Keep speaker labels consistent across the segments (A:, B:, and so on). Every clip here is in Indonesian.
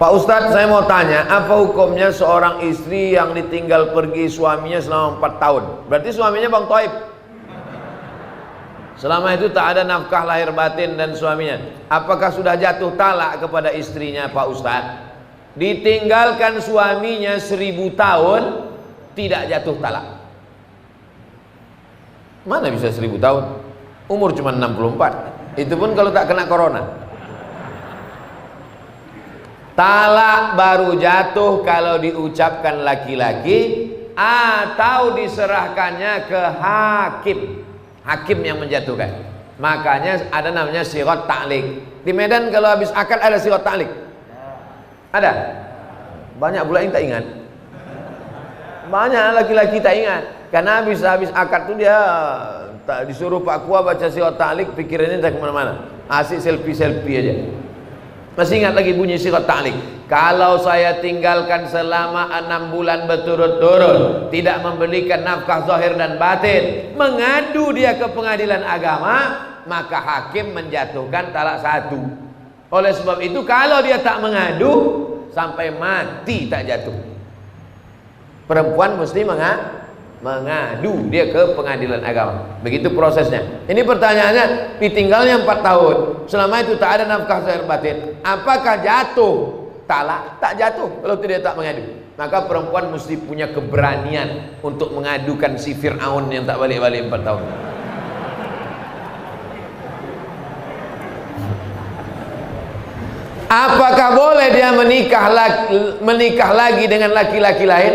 A: Pak Ustadz, saya mau tanya, apa hukumnya seorang istri yang ditinggal pergi suaminya selama 4 tahun? Berarti suaminya Bang Toib. Selama itu tak ada nafkah lahir batin dan suaminya. Apakah sudah jatuh talak kepada istrinya Pak Ustadz? Ditinggalkan suaminya 1000 tahun, tidak jatuh talak. Mana bisa 1000 tahun? Umur cuma 64. Itu pun kalau tak kena corona. Talak baru jatuh kalau diucapkan laki-laki atau diserahkannya ke hakim. Hakim yang menjatuhkan. Makanya ada namanya sirat ta'liq. Di Medan kalau habis akad ada sirat ta'liq. Ada? Banyak pula yang tak ingat. Banyak laki-laki tak ingat. Karena habis akad tu dia disuruh Pak Kua baca sirat ta'liq, pikirannya tak kemana-mana. Asik selfie-selfie aja. Masih ingat lagi bunyi sirat ta'liq. Kalau saya tinggalkan selama 6 bulan berturut-turut, tidak memberikan nafkah zahir dan batin, mengadu dia ke pengadilan agama, maka hakim menjatuhkan talak 1. Oleh sebab itu kalau dia tak mengadu, sampai mati tak jatuh. Perempuan mesti mengadu dia ke pengadilan agama. Begitu prosesnya. Ini pertanyaannya, ditinggalnya 4 tahun, selama itu tak ada nafkah zahir batin, apakah jatuh talak? Tak jatuh kalau tidak tak mengadu. Maka perempuan mesti punya keberanian untuk mengadukan si Fir'aun yang tak balik-balik 4 tahun. Apakah boleh dia menikah lagi dengan laki-laki lain?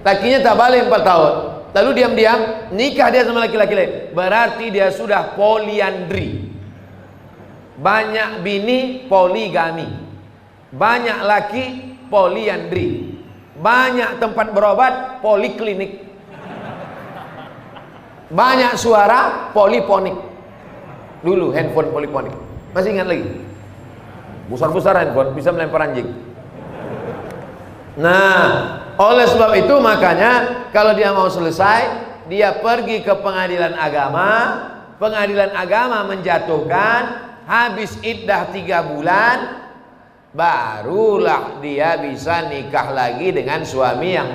A: Lakinya tak balik 4 tahun, lalu diam-diam nikah dia sama laki-laki lain, berarti dia sudah poliandri. Banyak bini, poligami. Banyak laki, poliandri. Banyak tempat berobat, poliklinik. Banyak suara, poliponik. Dulu handphone poliponik. Masih ingat lagi? Besar-besar handphone, bisa melempar anjing. Nah, oleh sebab itu makanya kalau dia mau selesai, dia pergi ke pengadilan agama. Pengadilan agama menjatuhkan, habis iddah 3 bulan, barulah dia bisa nikah lagi dengan suami yang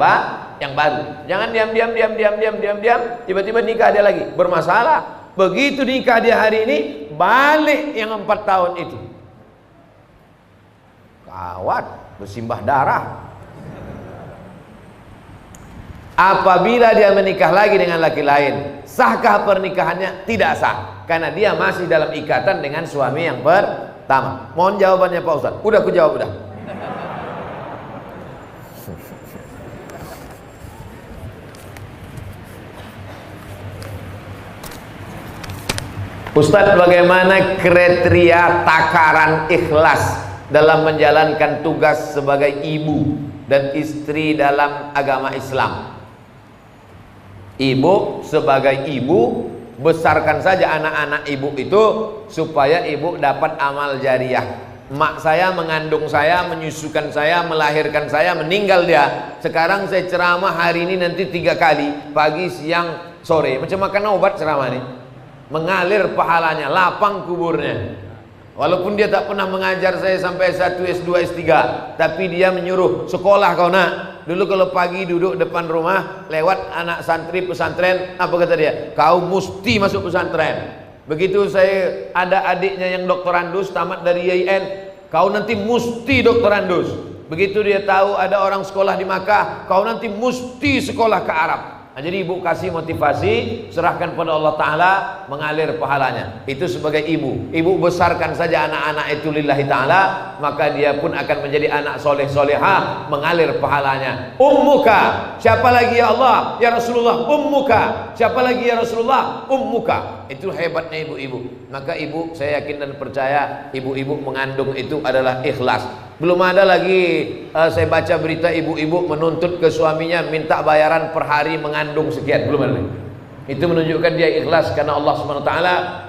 A: baru. Jangan diam, tiba-tiba nikah dia lagi, bermasalah. Begitu nikah dia hari ini, balik yang 4 tahun itu. Kawat, bersimbah darah. Apabila dia menikah lagi dengan laki lain, sahkah pernikahannya? Tidak sah, karena dia masih dalam ikatan dengan suami yang pertama. Mohon jawabannya Pak Ustaz. Udah aku jawab udah. Ustaz, bagaimana kriteria takaran ikhlas dalam menjalankan tugas sebagai ibu dan istri dalam agama Islam? Ibu sebagai ibu, besarkan saja anak-anak ibu itu supaya ibu dapat amal jariah. Mak saya mengandung saya, menyusukan saya, melahirkan saya, meninggal dia. Sekarang saya ceramah hari ini nanti 3 kali, pagi, siang, sore. Macam makan obat ceramah ini. Mengalir pahalanya, lapang kuburnya. Walaupun dia tak pernah mengajar saya sampai S1, S2, S3, tapi dia menyuruh, sekolah kau nak. Dulu kalau pagi duduk depan rumah, lewat anak santri pesantren, apa kata dia? Kau mesti masuk pesantren. Begitu saya ada adiknya yang doktorandus, tamat dari IAIN, kau nanti mesti doktorandus. Begitu dia tahu ada orang sekolah di Makkah, kau nanti mesti sekolah ke Arab. Nah, jadi ibu kasih motivasi, serahkan pada Allah Ta'ala, mengalir pahalanya. Itu sebagai ibu. Ibu besarkan saja anak-anak itu lillahi ta'ala, maka dia pun akan menjadi anak soleh-solehah, mengalir pahalanya. Ummuka, siapa lagi ya Allah? Ya Rasulullah, ummuka. Siapa lagi ya Rasulullah? Ummuka. Itu hebatnya ibu-ibu. Maka ibu, saya yakin dan percaya, ibu-ibu mengandung itu adalah ikhlas. Belum ada lagi saya baca berita ibu-ibu menuntut ke suaminya minta bayaran per hari mengandung sekian. Belum ada. Itu menunjukkan dia ikhlas karena Allah SWT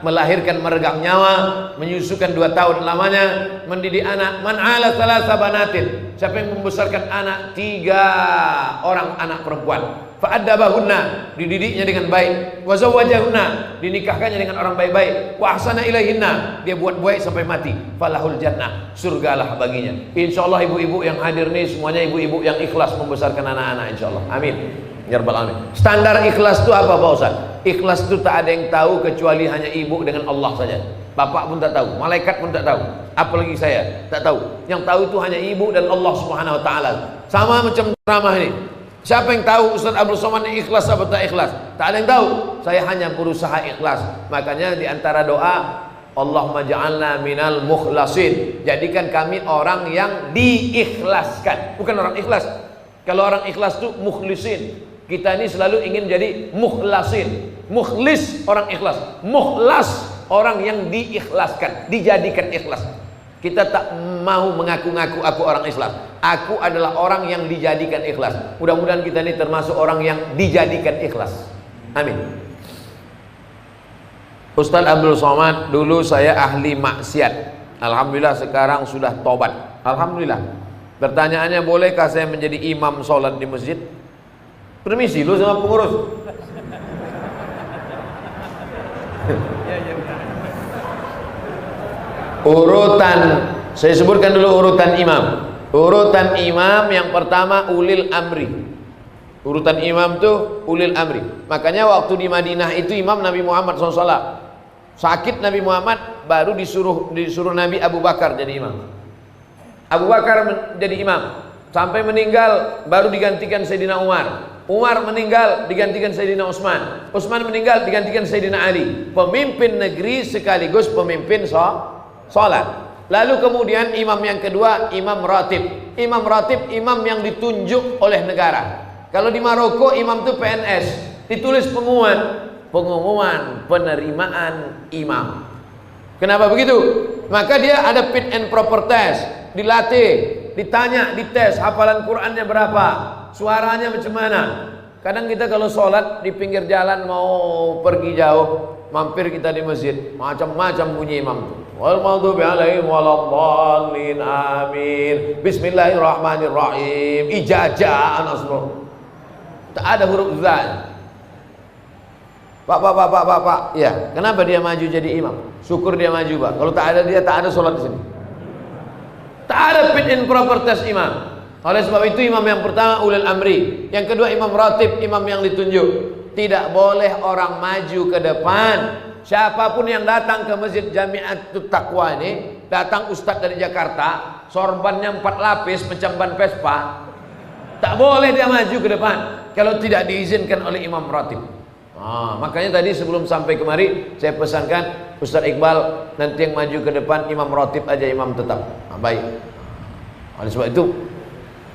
A: melahirkan meregang nyawa, menyusukan 2 tahun lamanya, mendidik anak. Man ala thalatha banatin, siapa yang membesarkan anak 3 orang anak perempuan, fa'addabahunna, dididiknya dengan baik, wa zawwajahunna, dinikahkannya dengan orang baik-baik, wa ahsana ilaihinna, dia buat baik sampai mati, falahul jannah, surgalah baginya. Insyaallah ibu-ibu yang hadir nih semuanya ibu-ibu yang ikhlas membesarkan anak-anak, insyaallah. Amin ya rabbal alamin. Standar ikhlas itu apa Pak Ustaz? Ikhlas itu tak ada yang tahu kecuali hanya ibu dengan Allah saja. Bapak pun tak tahu, malaikat pun tak tahu, apalagi saya tak tahu. Yang tahu itu hanya ibu dan Allah Subhanahu wa taala. Sama macam ceramah ini. Siapa yang tahu Ustaz Abdul Somad ini ikhlas atau tak ikhlas? Tak ada yang tahu. Saya hanya berusaha ikhlas. Makanya di antara doa, Allahumma ja'alna minal mukhlasin. Jadikan kami orang yang diikhlaskan, bukan orang ikhlas. Kalau orang ikhlas itu mukhlisin. Kita ini selalu ingin jadi mukhlasin. Mukhlis orang ikhlas, mukhlas orang yang diikhlaskan, dijadikan ikhlas. Kita tak mau mengaku-ngaku aku orang ikhlas. Aku adalah orang yang dijadikan ikhlas. Mudah-mudahan kita ini termasuk orang yang dijadikan ikhlas. Amin. Ustaz Abdul Somad, dulu saya ahli maksiat. Alhamdulillah sekarang sudah tobat. Alhamdulillah. Pertanyaannya, bolehkah saya menjadi imam sholat di masjid? Permisi lu sama pengurus. Urutan, saya sebutkan dulu urutan imam. Urutan imam yang pertama ulil amri. Urutan imam tuh ulil amri. Makanya waktu di Madinah itu imam Nabi Muhammad SAW. Sakit Nabi Muhammad, baru disuruh Nabi Abu Bakar jadi imam. Abu Bakar jadi imam sampai meninggal, baru digantikan Sayyidina Umar. Umar meninggal, digantikan Sayyidina Utsman. Utsman meninggal, digantikan Sayyidina Ali. Pemimpin negeri sekaligus pemimpin sholat. Lalu kemudian imam yang kedua, imam ratib. Imam ratib, imam yang ditunjuk oleh negara. Kalau di Maroko imam itu PNS, ditulis pengumuman penerimaan imam. Kenapa begitu? Maka dia ada fit and proper test, dilatih, ditanya, dites hafalan Qurannya berapa, suaranya macam mana. Kadang kita kalau sholat di pinggir jalan mau pergi jauh, mampir kita di masjid, macam-macam bunyi imam. Wal maghdubi alaihim waladdallin, amin, bismillahirrahmanirrahim, ijajah nasrul. Tak ada huruf za. Pak, ya, kenapa dia maju jadi imam? Syukur dia maju, Pak. Kalau tak ada dia, tak ada sholat di sini. Tak ada fit and proper test imam. Oleh sebab itu imam yang pertama ulil amri, yang kedua imam ratib, imam yang ditunjuk. Tidak boleh orang maju ke depan. Siapapun yang datang ke Masjid Jami'atut Taqwa ini, datang ustaz dari Jakarta, sorbannya 4 lapis macam ban Vespa, tak boleh dia maju ke depan kalau tidak diizinkan oleh imam ratib. Makanya tadi sebelum sampai kemari saya pesankan Ustaz Iqbal nanti yang maju ke depan imam ratib aja, imam tetap. Baik. Oleh sebab itu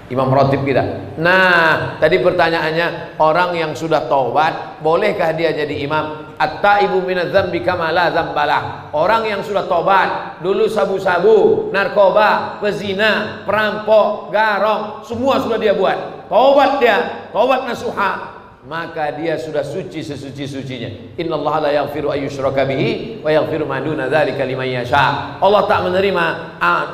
A: imam ratib kita. Nah, tadi pertanyaannya, orang yang sudah taubat bolehkah dia jadi imam? At-taibu minadz-dzambi kama la dzambalah. Orang yang sudah taubat, dulu sabu-sabu, narkoba, pezina, perampok, garong, semua sudah dia buat. Taubat dia, taubat nasuha, maka dia sudah suci sesuci-sucinya. Innallaha la yaghfiru ayyushraka bihi wa yaghfiru ma duna dzalika liman yasha. Allah tak menerima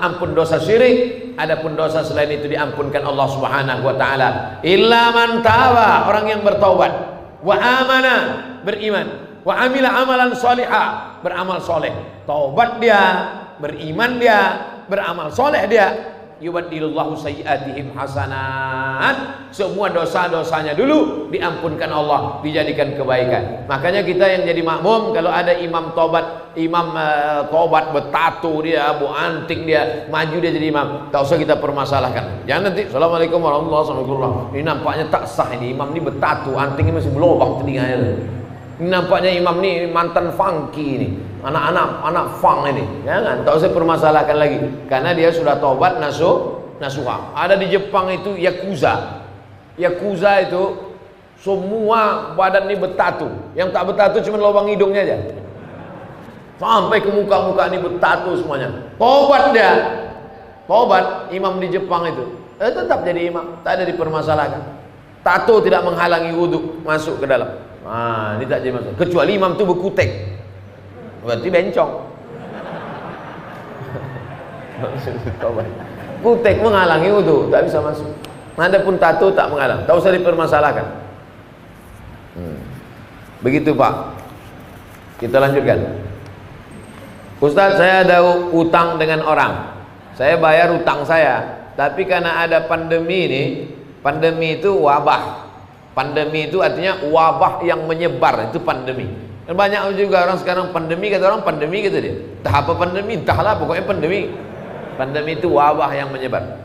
A: ampun dosa syirik, adapun dosa selain itu diampunkan Allah Subhanahu wa taala. Illa man taba, orang yang bertaubat, wa amana, beriman, wa amila amalan salihah, beramal soleh. Taubat dia, beriman dia, beramal soleh dia. Yubaddilullahu sayyi'atihim hasanat. Semua dosa-dosanya dulu diampunkan Allah, dijadikan kebaikan. Makanya kita yang jadi makmum, kalau ada imam tobat, tobat bertato dia, bu anting dia, maju dia jadi imam, tak usah kita permasalahkan. Jangan nanti assalamualaikum warahmatullahi wabarakatuh, ini nampaknya tak sah, ini imam ini bertato, antingnya masih belobang telinganya. Ini nampaknya imam ini mantan funky ini, anak funk ini. Jangan, tak usah permasalahkan lagi, karena dia sudah tobat nasuha. Ada di Jepang itu yakuza. Yakuza itu semua badan ini bertato. Yang tak bertato cuma lubang hidungnya aja. Sampai ke muka-muka ini bertato semuanya. Tobat dia. Tobat imam di Jepang itu. Tetap jadi imam, tak ada dipermasalahkan. Tato tidak menghalangi wudhu masuk ke dalam. Ini tak jadi masalah. Kecuali imam itu berkutek, berarti bencong. Kutek menghalangi wudhu, tak bisa masuk. Adapun tato tak menghalang, tak usah dipermasalahkan. Begitu Pak. Kita lanjutkan. Ustaz, saya ada utang dengan orang. Saya bayar utang saya. Tapi karena ada pandemi ini, pandemi itu wabah. Pandemi itu artinya wabah yang menyebar, itu pandemi. Dan banyak juga orang sekarang pandemi, kata orang pandemi gitu dia. Entah apa pandemi, entahlah pokoknya pandemi. Pandemi itu wabah yang menyebar.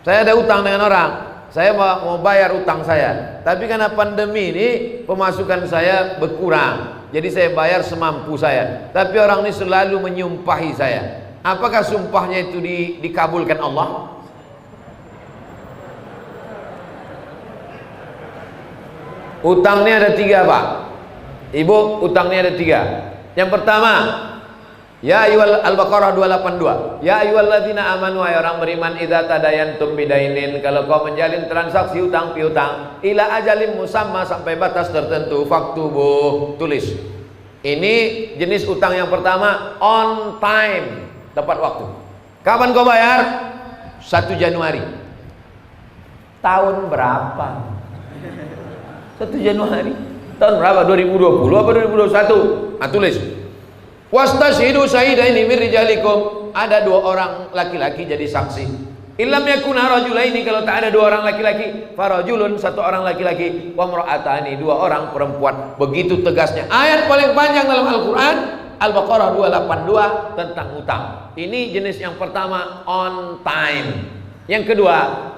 A: Saya ada utang dengan orang. Saya mau bayar utang saya. Tapi karena pandemi ini pemasukan saya berkurang. Jadi saya bayar semampu saya. Tapi orang ini selalu menyumpahi saya. Apakah sumpahnya itu dikabulkan Allah? Utangnya ada 3 Pak. Ibu, utangnya ada 3. Yang pertama, ya ayyuhal Al-Baqarah 282. Ya ayyuhalladzina amanu, wahai orang beriman, idza tadayantum bidainin, kalau kau menjalin transaksi utang piutang ila ajalin musamma, sampai batas tertentu, faktubuh, tulis. Ini jenis utang yang pertama, on time, tepat waktu. Kapan kau bayar? 1 Januari. Tahun berapa? 1 Januari. Tahun berapa? 2020 apa 2021? Nah, tulis. Wastashhidu syahidaini min rijalikum. Ada 2 orang laki-laki jadi saksi. Illam yakuna rajulaini, kalau tak ada 2 orang laki-laki, farajulun, 1 orang laki-laki, wa imra'atani, 2 orang perempuan. Begitu tegasnya. Ayat paling panjang dalam Al-Qur'an, Al-Baqarah 282 tentang utang. Ini jenis yang pertama, on time. Yang kedua,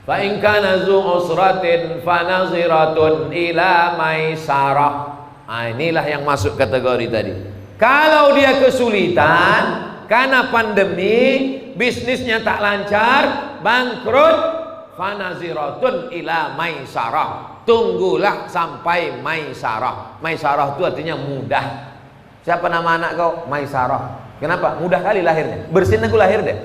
A: fa in kana zu usratin fanaziratun ila maisarah. Nah, inilah yang masuk kategori tadi. Kalau dia kesulitan karena pandemi, bisnisnya tak lancar, bangkrut, fanaziratun ila maisarah. Tunggulah sampai maisarah. Maisarah itu artinya mudah. Siapa nama anak kau? Maisarah. Kenapa? Mudah kali lahirnya. Bersin aku lahir deh.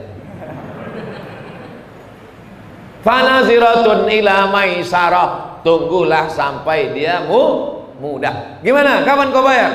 A: Fanaziratun ila maisarah. Tunggulah sampai dia mudah. Gimana? Kapan kau bayar?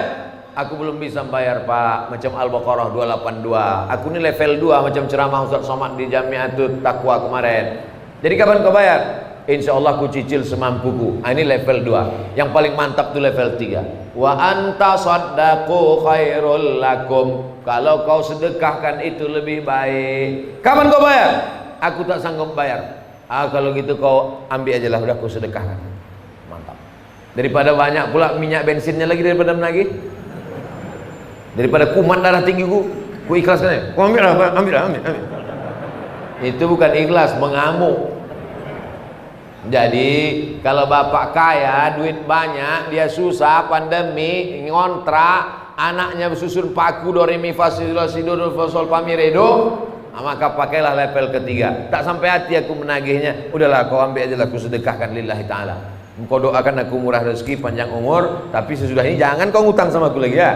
A: Aku belum bisa bayar Pak. Macam Al-Baqarah 282. Aku ini level 2 macam ceramah Ustaz Somad di Jamiatul Taqwa kemarin. Jadi kapan kau bayar? Insya Allah aku cicil semampuku. Ini level 2. Yang paling mantap tuh level 3. Wa anta saddaqu khairul lakum. Kalau kau sedekahkan itu lebih baik. Kapan kau bayar? Aku tak sanggup bayar. Kalau gitu kau ambil aja lah, udah aku sedekahkan. Mantap. Daripada banyak pula minyak bensinnya lagi, daripada menagih, daripada kuman darah tinggi ku ikhlaskan ya. Kau ambil lah, ambil. Itu bukan ikhlas, mengamuk. Jadi kalau bapak kaya, duit banyak, dia susah, pandemi, ngontrak, anaknya bersusun paku do re mi fa si do sol fa mi re do, maka pakailah level ketiga. Tak sampai hati aku menagihnya, udahlah kau ambil aja lah, aku sedekahkan lillahi ta'ala. Kau doakan aku murah rezeki, panjang umur, tapi sesudah ini jangan kau ngutang sama aku lagi ya.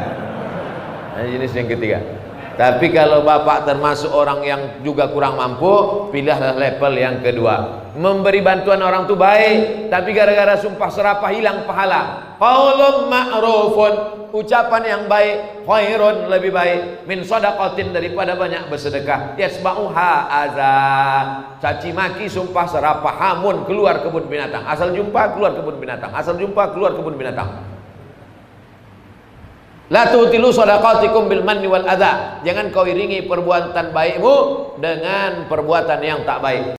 A: Nah, jenis yang ketiga. Tapi kalau bapak termasuk orang yang juga kurang mampu, pilihlah level yang kedua. Memberi bantuan orang itu baik, tapi gara-gara sumpah serapah hilang pahala. Qaulun ma'rufun, ucapan yang baik, khairun, lebih baik, min shadaqatin, daripada banyak bersedekah. Yasma'uha adza, caci maki, sumpah serapah, hamun, keluar kebun binatang. Asal jumpa keluar kebun binatang. Asal jumpa keluar kebun binatang. La tutilu shadaqatikum bil manni wal adza. Jangan kau iringi perbuatan baikmu dengan perbuatan yang tak baik.